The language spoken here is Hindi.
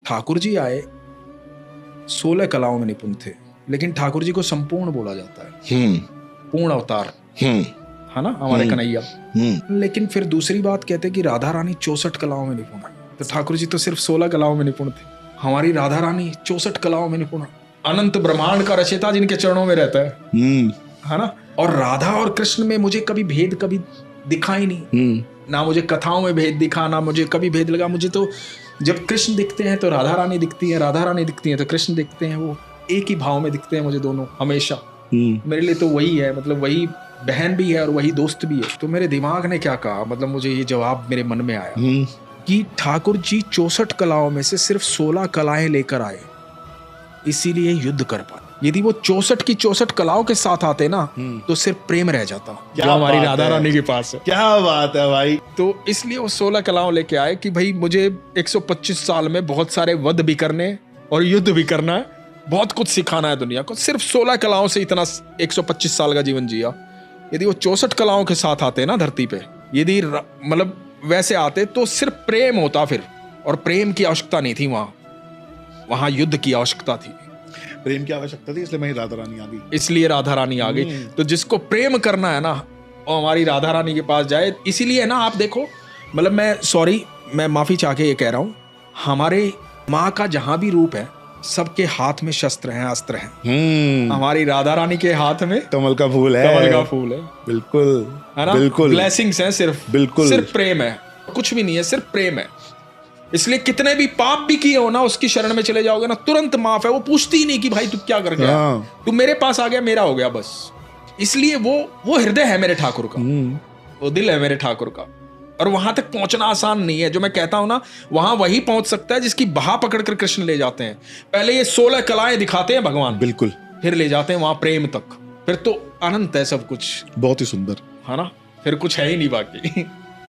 ठाकुर जी आए 16 कलाओं में निपुण थे, लेकिन ठाकुर जी को संपूर्ण बोला जाता है, पूर्ण अवतार, है ना, हमारे कन्हैया। लेकिन फिर दूसरी बात कहते हैं कि राधा रानी 64 कलाओं में निपुण है, तो ठाकुर जी तो सिर्फ 16 कलाओं में निपुण थे। हमारी राधा रानी 64 कलाओं में निपुण है, अनंत ब्रह्मांड का रचयिता जिनके चरणों में रहता है ना। और राधा और कृष्ण में मुझे कभी भेद कभी दिखा ही नहीं, ना मुझे कथाओं में भेद दिखा, ना मुझे कभी भेद लगा। मुझे तो जब कृष्ण दिखते हैं तो राधा रानी दिखती है, राधा रानी दिखती है तो कृष्ण दिखते हैं, वो एक ही भाव में दिखते हैं मुझे दोनों हमेशा। मेरे लिए तो वही है, मतलब वही बहन भी है और वही दोस्त भी है। तो मेरे दिमाग ने क्या कहा, मतलब मुझे ये जवाब मेरे मन में आया कि ठाकुर जी 64 कलाओं में से सिर्फ 16 कलाएं लेकर आए, इसीलिए युद्ध कर पाए। यदि वो 64 की 64 कलाओं के साथ आते ना तो सिर्फ प्रेम रह जाता, जो हमारी राधा रानी के पास है। क्या बात है भाई। तो इसलिए वो 16 कलाओं लेके आए कि भाई मुझे 125 साल में बहुत सारे वध भी करने और युद्ध भी करना है, बहुत कुछ सिखाना है दुनिया को। सिर्फ 16 कलाओं से इतना 125 साल का जीवन जिया। यदि वो 64 कलाओं के साथ आते ना धरती पे, यदि मतलब वैसे आते तो सिर्फ प्रेम होता फिर, और प्रेम की आवश्यकता नहीं थी वहां युद्ध की आवश्यकता थी। प्रेम की आवश्यकता थी, इसलिए मैं राधा रानी आ गई, इसलिए राधा रानी आ गई। तो जिसको प्रेम करना है ना वो हमारी राधा रानी के पास जाए। इसीलिए ना आप देखो, मतलब मैं माफी चाह के ये कह रहा हूं, हमारे माँ का जहां भी रूप है सबके हाथ में शस्त्र हैं, अस्त्र हैं। हमारी राधा रानी के हाथ में कमल का फूल है, कमल का फूल है, बिल्कुल है ना, बिल्कुल ब्लेसिंग्स हैं, सिर्फ प्रेम है, कुछ भी नहीं है, सिर्फ प्रेम है। इसलिए कितने भी पाप भी किए हो ना, उसकी शरण में चले जाओगे ना, तुरंत माफ है। वो पूछती ही नहीं कि भाई तू क्या कर गया, तू मेरे पास आ गया, मेरा हो गया बस। इसलिए वो हृदय है मेरे ठाकुर का, वो दिल है मेरे ठाकुर का। और वहां तक पहुंचना आसान नहीं है। जो मैं कहता हूं ना, वहां वही पहुंच सकता है जिसकी बाह पकड़कर कृष्ण ले जाते हैं। पहले ये 16 कलाएं दिखाते हैं भगवान, बिल्कुल, फिर ले जाते हैं वहां प्रेम तक, फिर तो अनंत है सब कुछ, बहुत ही सुंदर, है ना, फिर कुछ है ही नहीं बाकी।